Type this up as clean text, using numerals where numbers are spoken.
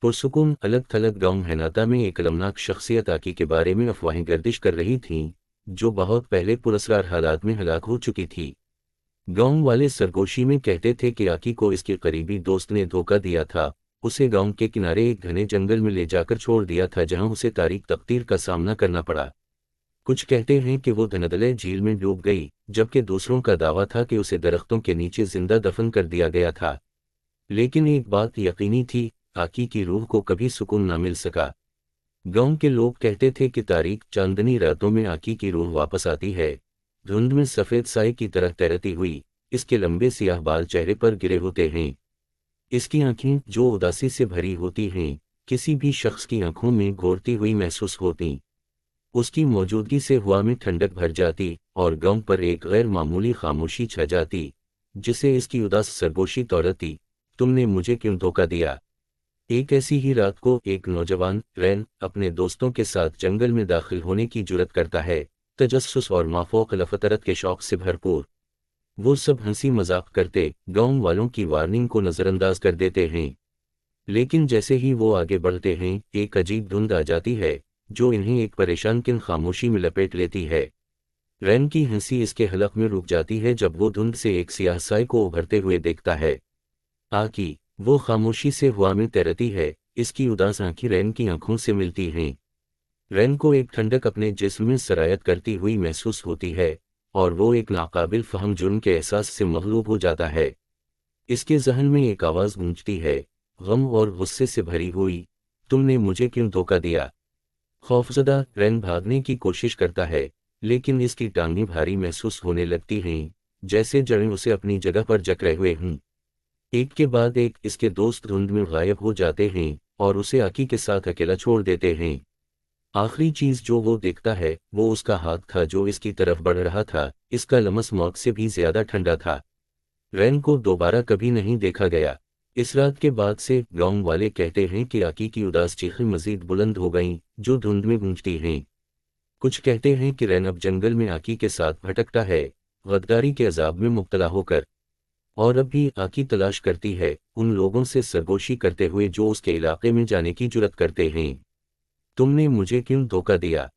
पुरसुकून अलग थलग गांव हैनाता में एक अलमनाक शख्सियत आकी के बारे में अफवाहें गर्दिश कर रही थीं, जो बहुत पहले पुरस्कार हालात में हलाक हो चुकी थी। गांव वाले सरगोशी में कहते थे कि आकी को इसके करीबी दोस्त ने धोखा दिया था, उसे गांव के किनारे एक घने जंगल में ले जाकर छोड़ दिया था, जहां उसे तारीक तकदीर का सामना करना पड़ा। कुछ कहते हैं कि वो धनदले झील में डूब गई, जबकि दूसरों का दावा था कि उसे दरख्तों के नीचे जिंदा दफन कर दिया गया था। लेकिन एक बात यकीनी थी, आकी की रूह को कभी सुकून न मिल सका। गांव के लोग कहते थे कि तारीक चांदनी रातों में आकी की रूह वापस आती है, धुंध में सफेद साए की तरह तैरती हुई। इसके लंबे सियाह बाल चेहरे पर गिरे होते हैं। इसकी आंखें, जो उदासी से भरी होती हैं, किसी भी शख्स की आंखों में घोरती हुई महसूस होती। उसकी मौजूदगी से हवा में ठंडक भर जाती और गांव पर एक गैर मामूली खामोशी छा जाती, जिसे इसकी उदास सरगोशी तौरती। तुमने मुझे क्यों धोखा दिया? एक ऐसी ही रात को एक नौजवान रैन अपने दोस्तों के साथ जंगल में दाखिल होने की जुर्रत करता है, तजस्सुस और माफोक फतरत के शौक से भरपूर। वो सब हंसी मजाक करते गांव वालों की वार्निंग को नजरअंदाज कर देते हैं। लेकिन जैसे ही वो आगे बढ़ते हैं, एक अजीब धुंध आ जाती है, जो इन्हें एक परेशान किन खामोशी में लपेट लेती है। रैन की हंसी इसके हलक में रुक जाती है जब वो धुंध से एक सियाह साए को उभरते हुए देखता है। आकी, वो खामोशी से हवा में तैरती है, इसकी उदास आंखें रैन की आंखों से मिलती हैं। रैन को एक ठंडक अपने जिस्म में सरायत करती हुई महसूस होती है, और वो एक नाकाबिल फहम जुर्म के एहसास से मगलूब हो जाता है। इसके ज़हन में एक आवाज़ गूंजती है, गम और गुस्से से भरी हुई, तुमने मुझे क्यों धोखा दिया? खौफजदा रैन भागने की कोशिश करता है, लेकिन इसकी टांगें भारी महसूस होने लगती हैं, जैसे जड़ें उसे अपनी जगह पर जकड़े हुए हों। एक के बाद एक इसके दोस्त धुंध में गायब हो जाते हैं और उसे आकी के साथ अकेला छोड़ देते हैं। आखिरी चीज जो वो देखता है, वो उसका हाथ था जो इसकी तरफ बढ़ रहा था। इसका लमस मौत से भी ज्यादा ठंडा था। रैन को दोबारा कभी नहीं देखा गया। इस रात के बाद से गांव वाले कहते हैं कि आकी की उदास चीखें मजीद बुलंद हो गईं, जो धुंध में गूंजती हैं। कुछ कहते हैं कि रैन अब जंगल में आकी के साथ भटकता है, गद्दारी के अजाब में मुब्तला होकर, और अब भी आकी तलाश करती है उन लोगों से सरगोशी करते हुए जो उसके इलाके में जाने की जुर्रत करते हैं। तुमने मुझे क्यों धोखा दिया?